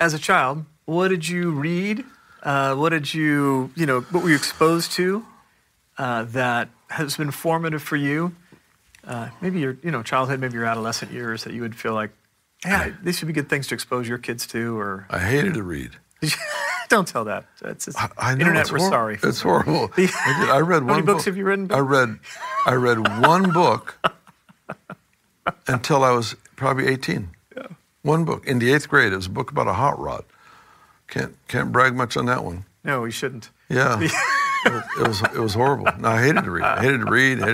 as a child, what did you read? What did what were you exposed to that has been formative for you? Maybe your, childhood, maybe your adolescent years that you would feel like, yeah, these would be good things to expose your kids to, or... I hated to read. Don't tell that. It's I know, internet, we're sorry. It's horrible. I read one book. How many books have you written? I read one book until I was probably 18. Yeah. One book. In the 8th grade, it was a book about a hot rod. Can't brag much on that one. No, you shouldn't. Yeah. It was horrible. No, I hated to read. I hated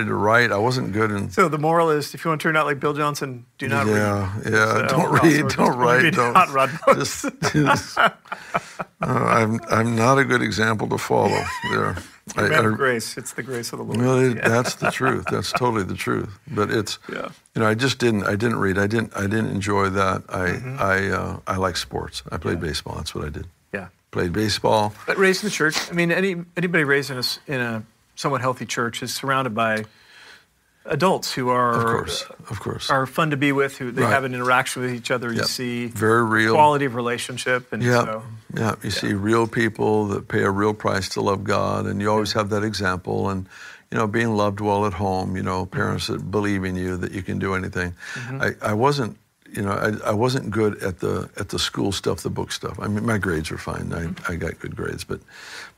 to write. I wasn't good in... So the moral is, if you want to turn out like Bill Johnson, do not read. Yeah. Don't read, don't write, don't... Hot rod books. I'm not a good example to follow there. Grace. It's the grace of the Lord. Well, that's the truth. That's totally the truth. But it's, I just didn't read. I didn't enjoy that. I like sports. I played baseball. That's what I did. Yeah. Played baseball. But raised in the church, I mean, anybody raised in a somewhat healthy church is surrounded by adults who are, of course, are fun to be with, who they have an interaction with each other. You see very real quality of relationship, and you see real people that pay a real price to love God, and you always have that example, and being loved well at home. Parents that believe in you, that you can do anything. I wasn't. I wasn't good at the school stuff, the book stuff. I mean, my grades were fine. I got good grades, but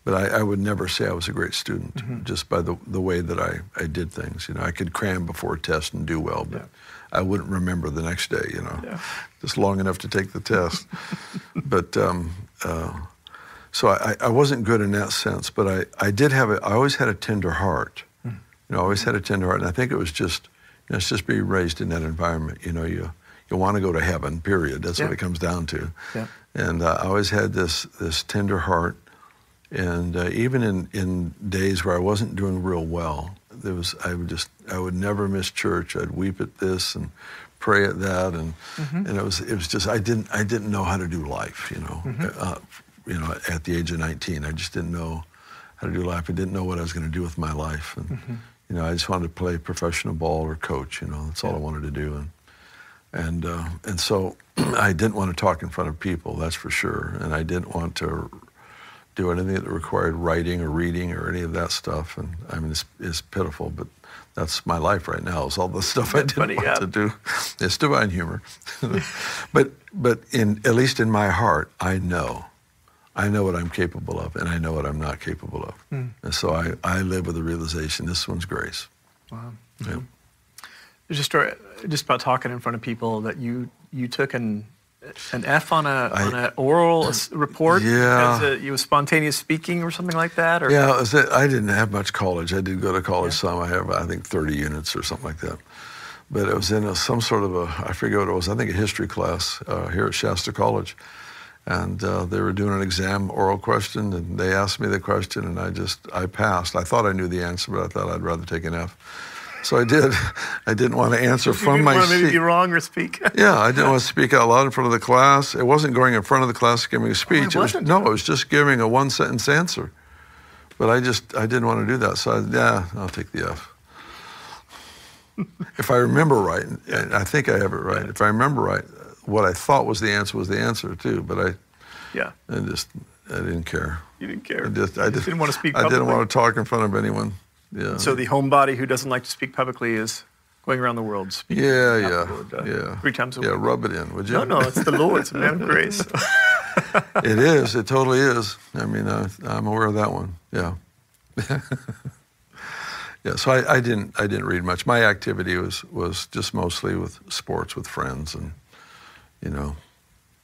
I would never say I was a great student just by the way that I did things. I could cram before a test and do well, but I wouldn't remember the next day. Just long enough to take the test. But so I wasn't good in that sense. But I always had a tender heart. I always had a tender heart, and I think it was just it's just being raised in that environment. You want to go to heaven, period. That's what it comes down to. Yeah. And I always had this tender heart. And even in days where I wasn't doing real well, I would never miss church. I'd weep at this and pray at that. And it was just, I didn't know how to do life, at the age of 19. I just didn't know how to do life. I didn't know what I was going to do with my life. And, I just wanted to play professional ball or coach, that's all I wanted to do. And so I didn't want to talk in front of people, that's for sure. And I didn't want to do anything that required writing or reading or any of that stuff. And I mean, it's pitiful, but that's my life right now, is all the stuff I didn't want to do. It's divine humor. But at least in my heart, I know what I'm capable of, and I know what I'm not capable of. And so I live with the realization, this one's grace. Wow. Yeah. There's a story just about talking in front of people that you took an F on an oral report. Yeah. Because you was spontaneous speaking or something like that. Or? Yeah, I didn't have much college. I did go to college some. I have, I think, 30 units or something like that. But it was in some sort of I forget what it was. I think a history class here at Shasta College. And they were doing an exam oral question, and they asked me the question, and I passed. I thought I knew the answer, but I thought I'd rather take an F. So I did. I didn't want to answer from my seat. You didn't want to maybe be wrong or speak? Yeah, I didn't want to speak out loud in front of the class. It wasn't going in front of the class giving a speech. Oh, it was just giving a one-sentence answer. But I didn't want to do that. So I'll take the F. If I remember right, and I think I have it right, if I remember right, what I thought was the answer too. But I didn't care. You didn't care. I just didn't want to speak publicly. I didn't want to talk in front of anyone. Yeah. So the homebody who doesn't like to speak publicly is going around the world speaking. Yeah. 3 times a week. Yeah, rub it in, would you? No, it's the Lord. It's a man of grace. It is. It totally is. I mean, I'm aware of that one. Yeah. Yeah. So I didn't read much. My activity was just mostly with sports, with friends, and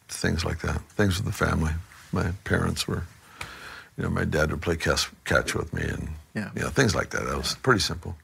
things like that. Things with the family. My parents were. My dad would play catch with me, and things like that. That was pretty simple.